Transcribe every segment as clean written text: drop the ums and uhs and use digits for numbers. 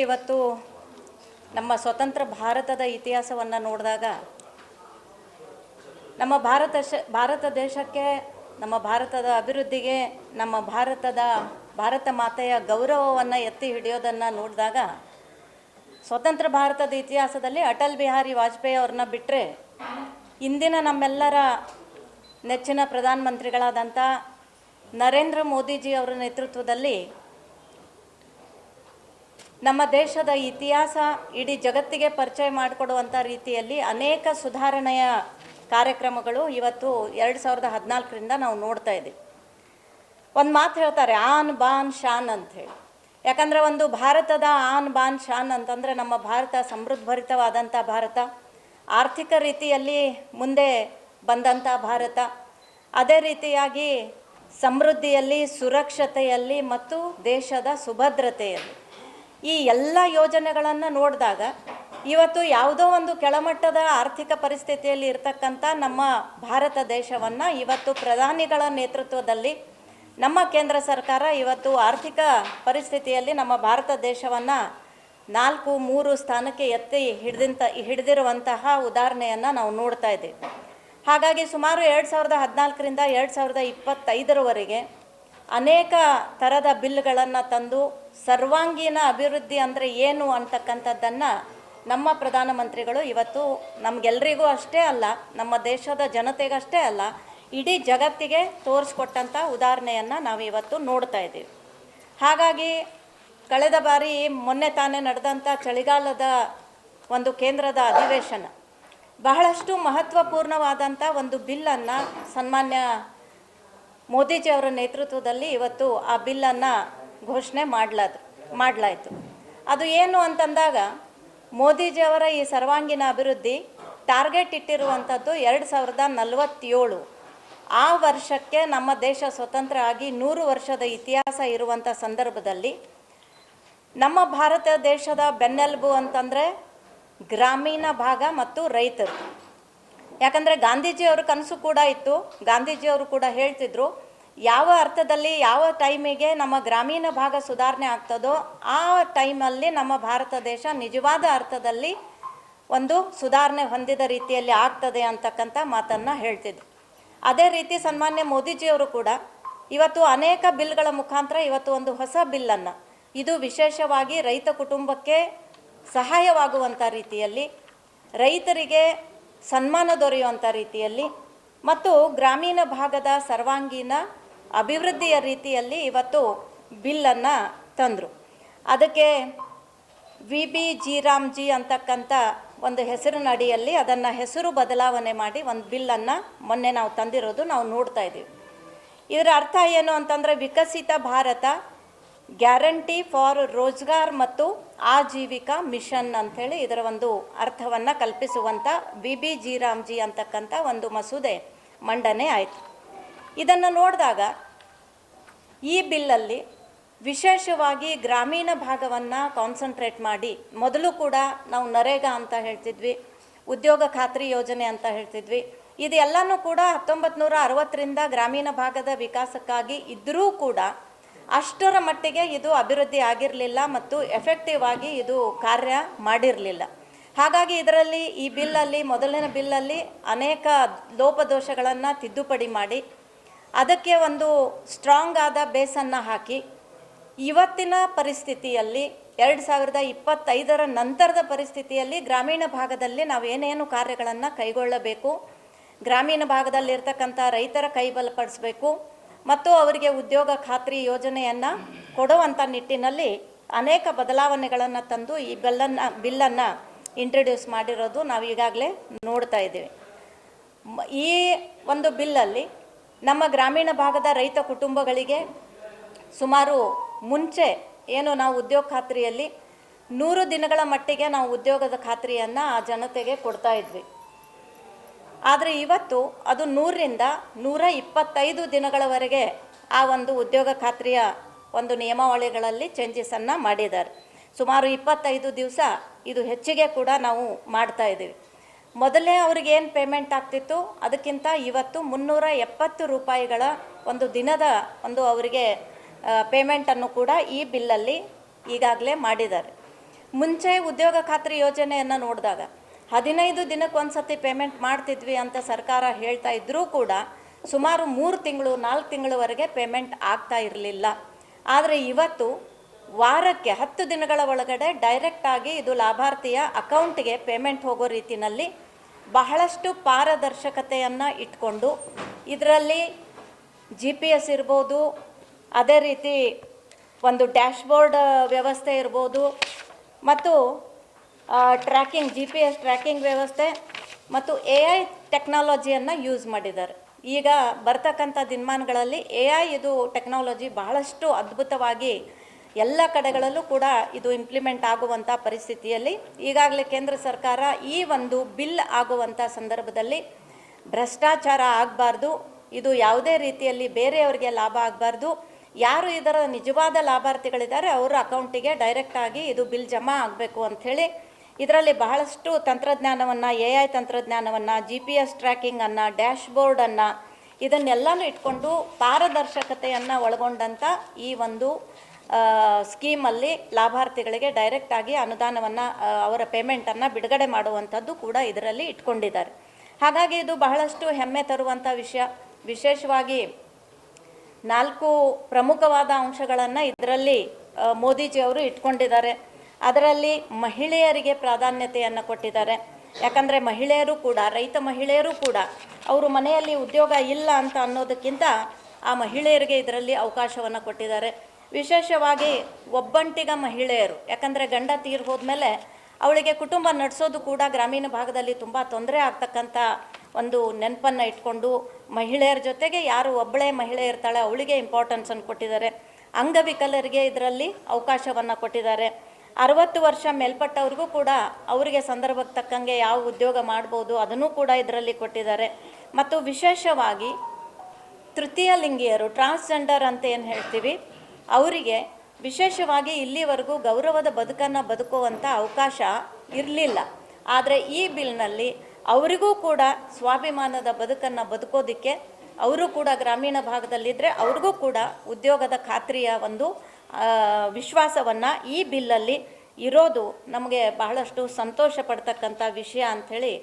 ಇವತ್ತು ನಮ್ಮ ಸ್ವತಂತ್ರ ಭಾರತದ ಇತಿಹಾಸವನ್ನು ನೋಡಿದಾಗ ನಮ್ಮ ಭಾರತ ದೇಶಕ್ಕೆ, ನಮ್ಮ ಭಾರತದ ಅಭಿವೃದ್ಧಿಗೆ, ನಮ್ಮ ಭಾರತ ಮಾತೆಯ ಗೌರವವನ್ನು ಎತ್ತಿ ಹಿಡಿಯೋದನ್ನು ನೋಡಿದಾಗ ಸ್ವತಂತ್ರ ಭಾರತದ ಇತಿಹಾಸದಲ್ಲಿ ಅಟಲ್ ಬಿಹಾರಿ ವಾಜಪೇಯಿ ಅವ್ರನ್ನ ಬಿಟ್ಟರೆ ಇಂದಿನ ನಮ್ಮೆಲ್ಲರ ನೆಚ್ಚಿನ ಪ್ರಧಾನಮಂತ್ರಿಗಳಾದಂಥ ನರೇಂದ್ರ ಮೋದಿಜಿ ಅವರ ನೇತೃತ್ವದಲ್ಲಿ ನಮ್ಮ ದೇಶದ ಇತಿಹಾಸ ಇಡೀ ಜಗತ್ತಿಗೆ ಪರಿಚಯ ಮಾಡಿಕೊಡುವಂಥ ರೀತಿಯಲ್ಲಿ ಅನೇಕ ಸುಧಾರಣೆಯ ಕಾರ್ಯಕ್ರಮಗಳು ಇವತ್ತು 2014ರಿಂದ ನಾವು ನೋಡ್ತಾ ಇದ್ದೀವಿ. ಒಂದು ಮಾತು ಹೇಳ್ತಾರೆ, ಆನ್ ಬಾನ್ ಶಾನ್ ಅಂಥೇಳಿ. ಯಾಕಂದರೆ ಒಂದು ಭಾರತದ ಆನ್ ಬಾನ್ ಶಾನ್ ಅಂತಂದರೆ ನಮ್ಮ ಭಾರತ ಸಮೃದ್ಧಭರಿತವಾದಂಥ ಭಾರತ, ಆರ್ಥಿಕ ರೀತಿಯಲ್ಲಿ ಮುಂದೆ ಬಂದಂಥ ಭಾರತ, ಅದೇ ರೀತಿಯಾಗಿ ಸಮೃದ್ಧಿಯಲ್ಲಿ, ಸುರಕ್ಷತೆಯಲ್ಲಿ ಮತ್ತು ದೇಶದ ಸುಭದ್ರತೆಯಲ್ಲಿ ಈ ಎಲ್ಲ ಯೋಜನೆಗಳನ್ನು ನೋಡಿದಾಗ ಇವತ್ತು ಯಾವುದೋ ಒಂದು ಕೆಳಮಟ್ಟದ ಆರ್ಥಿಕ ಪರಿಸ್ಥಿತಿಯಲ್ಲಿ ಇರತಕ್ಕಂಥ ನಮ್ಮ ಭಾರತ ದೇಶವನ್ನು ಇವತ್ತು ಪ್ರಧಾನಿಗಳ ನೇತೃತ್ವದಲ್ಲಿ ನಮ್ಮ ಕೇಂದ್ರ ಸರ್ಕಾರ ಇವತ್ತು ಆರ್ಥಿಕ ಪರಿಸ್ಥಿತಿಯಲ್ಲಿ ನಮ್ಮ ಭಾರತ ದೇಶವನ್ನು 4-3 ಸ್ಥಾನಕ್ಕೆ ಎತ್ತಿ ಹಿಡಿದಿರುವಂತಹ ಉದಾಹರಣೆಯನ್ನು ನಾವು ನೋಡ್ತಾ ಇದ್ದೀವಿ. ಹಾಗಾಗಿ ಸುಮಾರು 2014ರಿಂದ 2025ರವರೆಗೆ ಅನೇಕ ಥರದ ಬಿಲ್ಗಳನ್ನು ತಂದು ಸರ್ವಾಂಗೀಣ ಅಭಿವೃದ್ಧಿ ಅಂದರೆ ಏನು ಅಂತಕ್ಕಂಥದ್ದನ್ನು ನಮ್ಮ ಪ್ರಧಾನಮಂತ್ರಿಗಳು ಇವತ್ತು ನಮಗೆಲ್ಲರಿಗೂ ಅಷ್ಟೇ ಅಲ್ಲ, ನಮ್ಮ ದೇಶದ ಜನತೆಗಷ್ಟೇ ಅಲ್ಲ, ಇಡೀ ಜಗತ್ತಿಗೆ ತೋರಿಸ್ಕೊಟ್ಟಂಥ ಉದಾಹರಣೆಯನ್ನು ನಾವು ಇವತ್ತು ನೋಡ್ತಾ ಇದ್ದೀವಿ. ಹಾಗಾಗಿ ಕಳೆದ ಬಾರಿ ಮೊನ್ನೆ ತಾನೇ ನಡೆದಂಥ ಚಳಿಗಾಲದ ಒಂದು ಕೇಂದ್ರದ ಅಧಿವೇಶನ ಬಹಳಷ್ಟು ಮಹತ್ವಪೂರ್ಣವಾದಂಥ ಒಂದು ಬಿಲ್ಲನ್ನು ಸನ್ಮಾನ್ಯ ಮೋದಿಜಿ ಅವರ ನೇತೃತ್ವದಲ್ಲಿ ಇವತ್ತು ಆ ಬಿಲ್ಲನ್ನು ಘೋಷಣೆ ಮಾಡಲಾಯಿತು. ಅದು ಏನು ಅಂತಂದಾಗ ಮೋದಿಜಿಯವರ ಈ ಸರ್ವಾಂಗೀಣ ಅಭಿವೃದ್ಧಿ ಟಾರ್ಗೆಟ್ ಇಟ್ಟಿರುವಂಥದ್ದು 2047. ಆ ವರ್ಷಕ್ಕೆ ನಮ್ಮ ದೇಶ ಸ್ವತಂತ್ರ ಆಗಿ 100 ವರ್ಷದ ಇತಿಹಾಸ ಇರುವಂಥ ಸಂದರ್ಭದಲ್ಲಿ ನಮ್ಮ ಭಾರತ ದೇಶದ ಬೆನ್ನೆಲುಬು ಅಂತಂದರೆ ಗ್ರಾಮೀಣ ಭಾಗ ಮತ್ತು ರೈತರು. ಯಾಕಂದರೆ ಗಾಂಧೀಜಿಯವ್ರ ಕನಸು ಕೂಡ ಇತ್ತು. ಗಾಂಧೀಜಿಯವರು ಕೂಡ ಹೇಳ್ತಿದ್ರು, ಯಾವ ಅರ್ಥದಲ್ಲಿ ಯಾವ ಟೈಮಿಗೆ ನಮ್ಮ ಗ್ರಾಮೀಣ ಭಾಗ ಸುಧಾರಣೆ ಆಗ್ತದೋ ಆ ಟೈಮಲ್ಲಿ ನಮ್ಮ ಭಾರತ ದೇಶ ನಿಜವಾದ ಅರ್ಥದಲ್ಲಿ ಒಂದು ಸುಧಾರಣೆ ಹೊಂದಿದ ರೀತಿಯಲ್ಲಿ ಆಗ್ತದೆ ಅಂತಕ್ಕಂಥ ಮಾತನ್ನು ಹೇಳ್ತಿದ್ರು. ಅದೇ ರೀತಿ ಸನ್ಮಾನ್ಯ ಮೋದಿಜಿಯವರು ಕೂಡ ಇವತ್ತು ಅನೇಕ ಬಿಲ್ಗಳ ಮುಖಾಂತರ ಇವತ್ತು ಒಂದು ಹೊಸ ಬಿಲ್ಲನ್ನು, ಇದು ವಿಶೇಷವಾಗಿ ರೈತ ಕುಟುಂಬಕ್ಕೆ ಸಹಾಯವಾಗುವಂಥ ರೀತಿಯಲ್ಲಿ, ರೈತರಿಗೆ ಸನ್ಮಾನ ದೊರೆಯುವಂಥ ರೀತಿಯಲ್ಲಿ ಮತ್ತು ಗ್ರಾಮೀಣ ಭಾಗದ ಸರ್ವಾಂಗೀಣ ಅಭಿವೃದ್ಧಿಯ ರೀತಿಯಲ್ಲಿ ಇವತ್ತು ಬಿಲ್ಲನ್ನು ತಂದರು. ಅದಕ್ಕೆ VB-G ರಾಮ್ಜಿ ಅಂತಕ್ಕಂಥ ಒಂದು ಹೆಸರಿನ ಅಡಿಯಲ್ಲಿ ಅದನ್ನು ಹೆಸರು ಬದಲಾವಣೆ ಮಾಡಿ ಒಂದು ಬಿಲ್ಲನ್ನು ಮೊನ್ನೆ ನಾವು ತಂದಿರೋದು ನಾವು ನೋಡ್ತಾ ಇದ್ದೀವಿ. ಇದರ ಅರ್ಥ ಏನು ಅಂತಂದರೆ ವಿಕಸಿತ ಭಾರತ ಗ್ಯಾರಂಟಿ ಫಾರ್ ರೋಜ್ಗಾರ್ ಮತ್ತು ಆಜೀವಿಕಾ ಮಿಷನ್ ಅಂಥೇಳಿ ಇದರ ಒಂದು ಅರ್ಥವನ್ನು ಕಲ್ಪಿಸುವಂಥ VB-G ರಾಮ್ಜಿ ಅಂತಕ್ಕಂಥ ಒಂದು ಮಸೂದೆ ಮಂಡನೆ ಆಯಿತು. ಇದನ್ನು ನೋಡಿದಾಗ ಈ ಬಿಲ್ಲಲ್ಲಿ ವಿಶೇಷವಾಗಿ ಗ್ರಾಮೀಣ ಭಾಗವನ್ನು ಕಾನ್ಸಂಟ್ರೇಟ್ ಮಾಡಿ, ಮೊದಲು ಕೂಡ ನಾವು ನರೇಗಾ ಅಂತ ಹೇಳ್ತಿದ್ವಿ, ಉದ್ಯೋಗ ಖಾತ್ರಿ ಯೋಜನೆ ಅಂತ ಹೇಳ್ತಿದ್ವಿ, ಇದೆಲ್ಲನೂ ಕೂಡ 1960ರಿಂದ ಗ್ರಾಮೀಣ ಭಾಗದ ವಿಕಾಸಕ್ಕಾಗಿ ಇದ್ದರೂ ಕೂಡ ಅಷ್ಟರ ಮಟ್ಟಿಗೆ ಇದು ಅಭಿವೃದ್ಧಿ ಆಗಿರಲಿಲ್ಲ ಮತ್ತು ಎಫೆಕ್ಟಿವ್ ಆಗಿ ಇದು ಕಾರ್ಯ ಮಾಡಿರಲಿಲ್ಲ. ಹಾಗಾಗಿ ಇದರಲ್ಲಿ ಈ ಬಿಲ್ಲಲ್ಲಿ, ಮೊದಲಿನ ಬಿಲ್ಲಲ್ಲಿ ಅನೇಕ ಲೋಪದೋಷಗಳನ್ನು ತಿದ್ದುಪಡಿ ಮಾಡಿ ಅದಕ್ಕೆ ಒಂದು ಸ್ಟ್ರಾಂಗ್ ಆದ ಬೇಸನ್ನು ಹಾಕಿ ಇವತ್ತಿನ ಪರಿಸ್ಥಿತಿಯಲ್ಲಿ 2025ರ ನಂತರದ ಪರಿಸ್ಥಿತಿಯಲ್ಲಿ ಗ್ರಾಮೀಣ ಭಾಗದಲ್ಲಿ ನಾವು ಏನೇನು ಕಾರ್ಯಗಳನ್ನು ಕೈಗೊಳ್ಳಬೇಕು, ಗ್ರಾಮೀಣ ಭಾಗದಲ್ಲಿರ್ತಕ್ಕಂಥ ರೈತರ ಕೈಬಲಪಡಿಸಬೇಕು ಮತ್ತು ಅವರಿಗೆ ಉದ್ಯೋಗ ಖಾತ್ರಿ ಯೋಜನೆಯನ್ನು ಕೊಡುವಂಥ ನಿಟ್ಟಿನಲ್ಲಿ ಅನೇಕ ಬದಲಾವಣೆಗಳನ್ನು ತಂದು ಈ ಬಿಲ್ಲನ್ನು ಇಂಟ್ರಡ್ಯೂಸ್ ಮಾಡಿರೋದು ನಾವು ಈಗಾಗಲೇ ನೋಡ್ತಾ ಇದ್ದೀವಿ. ಈ ಒಂದು ಬಿಲ್ಲಲ್ಲಿ ನಮ್ಮ ಗ್ರಾಮೀಣ ಭಾಗದ ರೈತ ಕುಟುಂಬಗಳಿಗೆ ಸುಮಾರು ಮುಂಚೆ ಏನು ನಾವು ಉದ್ಯೋಗ ಖಾತ್ರಿಯಲ್ಲಿ 100 ದಿನಗಳ ಮಟ್ಟಿಗೆ ನಾವು ಉದ್ಯೋಗದ ಖಾತ್ರಿಯನ್ನು ಆ ಜನತೆಗೆ ಕೊಡ್ತಾ ಇದ್ವಿ. ಆದರೆ ಇವತ್ತು ಅದು 100ರಿಂದ 125 ದಿನಗಳವರೆಗೆ ಆ ಒಂದು ಉದ್ಯೋಗ ಖಾತ್ರಿಯ ಒಂದು ನಿಯಮಾವಳಿಗಳಲ್ಲಿ ಚೇಂಜಸನ್ನು ಮಾಡಿದ್ದಾರೆ. ಸುಮಾರು 25 ದಿವಸ ಇದು ಹೆಚ್ಚಿಗೆ ಕೂಡ ನಾವು ಮಾಡ್ತಾ ಇದ್ದೀವಿ. ಮೊದಲೇ ಅವ್ರಿಗೇನು ಪೇಮೆಂಟ್ ಆಗ್ತಿತ್ತು ಅದಕ್ಕಿಂತ ಇವತ್ತು 370 ರೂಪಾಯಿಗಳ ಒಂದು ದಿನದ ಒಂದು ಅವರಿಗೆ ಪೇಮೆಂಟನ್ನು ಕೂಡ ಈ ಬಿಲ್ಲಲ್ಲಿ ಈಗಾಗಲೇ ಮಾಡಿದ್ದಾರೆ. ಮುಂಚೆ ಉದ್ಯೋಗ ಖಾತ್ರಿ ಯೋಜನೆಯನ್ನು ನೋಡಿದಾಗ 15 ದಿನಕ್ಕೊಂದು ಸತಿ ಪೇಮೆಂಟ್ ಮಾಡ್ತಿದ್ವಿ ಅಂತ ಸರ್ಕಾರ ಹೇಳ್ತಾ ಇದ್ದರೂ ಕೂಡ ಸುಮಾರು 3 ತಿಂಗಳು 4 ತಿಂಗಳವರೆಗೆ ಪೇಮೆಂಟ್ ಆಗ್ತಾ ಇರಲಿಲ್ಲ. ಆದರೆ ಇವತ್ತು ವಾರಕ್ಕೆ 10 ದಿನಗಳ ಒಳಗಡೆ ಡೈರೆಕ್ಟಾಗಿ ಇದು ಲಾಭಾರ್ಥಿಯ ಅಕೌಂಟ್ಗೆ ಪೇಮೆಂಟ್ ಹೋಗೋ ರೀತಿಯಲ್ಲಿ ಬಹಳಷ್ಟು ಪಾರದರ್ಶಕತೆಯನ್ನು ಇಟ್ಕೊಂಡು ಇದರಲ್ಲಿ GPS ಇರ್ಬೋದು, ಅದೇ ರೀತಿ ಒಂದು ಡ್ಯಾಶ್ಬೋರ್ಡ್ ವ್ಯವಸ್ಥೆ ಇರ್ಬೋದು, ಮತ್ತು ಟ್ರ್ಯಾಕಿಂಗ್ GPS ಟ್ರ್ಯಾಕಿಂಗ್ ವ್ಯವಸ್ಥೆ ಮತ್ತು AI ಟೆಕ್ನಾಲಜಿಯನ್ನು ಯೂಸ್ ಮಾಡಿದ್ದಾರೆ. ಈಗ ಬರ್ತಕ್ಕಂಥ ದಿನಮಾನಗಳಲ್ಲಿ AI ಇದು ಟೆಕ್ನಾಲಜಿ ಬಹಳಷ್ಟು ಅದ್ಭುತವಾಗಿ ಎಲ್ಲ ಕಡೆಗಳಲ್ಲೂ ಕೂಡ ಇದು ಇಂಪ್ಲಿಮೆಂಟ್ ಆಗುವಂಥ ಪರಿಸ್ಥಿತಿಯಲ್ಲಿ ಈಗಾಗಲೇ ಕೇಂದ್ರ ಸರ್ಕಾರ ಈ ಒಂದು ಬಿಲ್ ಆಗುವಂಥ ಸಂದರ್ಭದಲ್ಲಿ ಭ್ರಷ್ಟಾಚಾರ ಆಗಬಾರ್ದು, ಇದು ಯಾವುದೇ ರೀತಿಯಲ್ಲಿ ಬೇರೆಯವರಿಗೆ ಲಾಭ ಆಗಬಾರ್ದು, ಯಾರು ಇದರ ನಿಜವಾದ ಲಾಭಾರ್ಥಿಗಳಿದ್ದಾರೆ ಅವರ ಅಕೌಂಟಿಗೆ ಡೈರೆಕ್ಟಾಗಿ ಇದು ಬಿಲ್ ಜಮಾ ಆಗಬೇಕು ಅಂಥೇಳಿ ಇದರಲ್ಲಿ ಬಹಳಷ್ಟು ತಂತ್ರಜ್ಞಾನವನ್ನು AI ತಂತ್ರಜ್ಞಾನವನ್ನು GPS ಟ್ರ್ಯಾಕಿಂಗನ್ನು ಡ್ಯಾಶ್ಬೋರ್ಡನ್ನು ಇದನ್ನೆಲ್ಲನೂ ಇಟ್ಕೊಂಡು ಪಾರದರ್ಶಕತೆಯನ್ನು ಒಳಗೊಂಡಂಥ ಈ ಒಂದು ಸ್ಕೀಮಲ್ಲಿ ಲಾಭಾರ್ಥಿಗಳಿಗೆ ಡೈರೆಕ್ಟಾಗಿ ಅನುದಾನವನ್ನು ಅವರ ಪೇಮೆಂಟನ್ನು ಬಿಡುಗಡೆ ಮಾಡುವಂಥದ್ದು ಕೂಡ ಇದರಲ್ಲಿ ಇಟ್ಕೊಂಡಿದ್ದಾರೆ. ಹಾಗಾಗಿ ಇದು ಬಹಳಷ್ಟು ಹೆಮ್ಮೆ ತರುವಂಥ ವಿಷಯ. ವಿಶೇಷವಾಗಿ 4 ಪ್ರಮುಖವಾದ ಅಂಶಗಳನ್ನು ಇದರಲ್ಲಿ ಮೋದಿಜಿಯವರು ಇಟ್ಕೊಂಡಿದ್ದಾರೆ. ಅದರಲ್ಲಿ ಮಹಿಳೆಯರಿಗೆ ಪ್ರಾಧಾನ್ಯತೆಯನ್ನು ಕೊಟ್ಟಿದ್ದಾರೆ. ಯಾಕಂದರೆ ಮಹಿಳೆಯರು ಕೂಡ, ರೈತ ಮಹಿಳೆಯರು ಕೂಡ ಅವರು ಮನೆಯಲ್ಲಿ ಉದ್ಯೋಗ ಇಲ್ಲ ಅಂತ ಅನ್ನೋದಕ್ಕಿಂತ ಆ ಮಹಿಳೆಯರಿಗೆ ಇದರಲ್ಲಿ ಅವಕಾಶವನ್ನು ಕೊಟ್ಟಿದ್ದಾರೆ. ವಿಶೇಷವಾಗಿ ಒಬ್ಬಂಟಿಗ ಮಹಿಳೆಯರು, ಯಾಕಂದರೆ ಗಂಡ ತೀರಿ ಹೋದ್ಮೇಲೆ ಅವಳಿಗೆ ಕುಟುಂಬ ನಡೆಸೋದು ಕೂಡ ಗ್ರಾಮೀಣ ಭಾಗದಲ್ಲಿ ತುಂಬ ತೊಂದರೆ ಆಗ್ತಕ್ಕಂಥ ಒಂದು ನೆನಪನ್ನು ಇಟ್ಕೊಂಡು ಮಹಿಳೆಯರ ಜೊತೆಗೆ ಯಾರು ಒಬ್ಬಳೇ ಮಹಿಳೆ ಇರ್ತಾಳೆ ಅವಳಿಗೆ ಇಂಪಾರ್ಟೆನ್ಸನ್ನು ಕೊಟ್ಟಿದ್ದಾರೆ. ಅಂಗವಿಕಲರಿಗೆ ಇದರಲ್ಲಿ ಅವಕಾಶವನ್ನು ಕೊಟ್ಟಿದ್ದಾರೆ. 60 ವರ್ಷ ಮೇಲ್ಪಟ್ಟವ್ರಿಗೂ ಕೂಡ ಅವರಿಗೆ ಸಂದರ್ಭಕ್ಕೆ ತಕ್ಕಂಗೆ ಯಾವ ಉದ್ಯೋಗ ಮಾಡ್ಬೋದು ಅದನ್ನು ಕೂಡ ಇದರಲ್ಲಿ ಕೊಟ್ಟಿದ್ದಾರೆ. ಮತ್ತು ವಿಶೇಷವಾಗಿ ತೃತೀಯ ಲಿಂಗಿಯರು, ಟ್ರಾನ್ಸ್ಜೆಂಡರ್ ಅಂತ ಏನು ಹೇಳ್ತೀವಿ, ಅವರಿಗೆ ವಿಶೇಷವಾಗಿ ಇಲ್ಲಿವರೆಗೂ ಗೌರವದ ಬದುಕನ್ನು ಬದುಕುವಂಥ ಅವಕಾಶ ಇರಲಿಲ್ಲ. ಆದರೆ ಈ ಬಿಲ್ನಲ್ಲಿ ಅವರಿಗೂ ಕೂಡ ಸ್ವಾಭಿಮಾನದ ಬದುಕನ್ನು ಬದುಕೋದಕ್ಕೆ, ಅವರು ಕೂಡ ಗ್ರಾಮೀಣ ಭಾಗದಲ್ಲಿದ್ದರೆ ಅವ್ರಿಗೂ ಕೂಡ ಉದ್ಯೋಗದ ಖಾತ್ರಿಯ ಒಂದು ವಿಶ್ವಾಸವನ್ನು ಈ ಬಿಲ್ಲಲ್ಲಿ ಇರೋದು ನಮಗೆ ಬಹಳಷ್ಟು ಸಂತೋಷ ಪಡ್ತಕ್ಕಂಥ ವಿಷಯ ಅಂಥೇಳಿ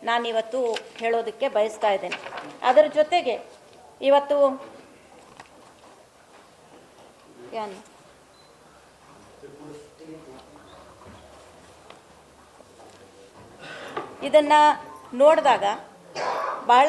ನಾನಿವತ್ತು ಹೇಳೋದಕ್ಕೆ ಬಯಸ್ತಾ ಇದ್ದೇನೆ. ಅದರ ಜೊತೆಗೆ ಇವತ್ತು ಇದನ್ನು ನೋಡಿದಾಗ ಭಾಳ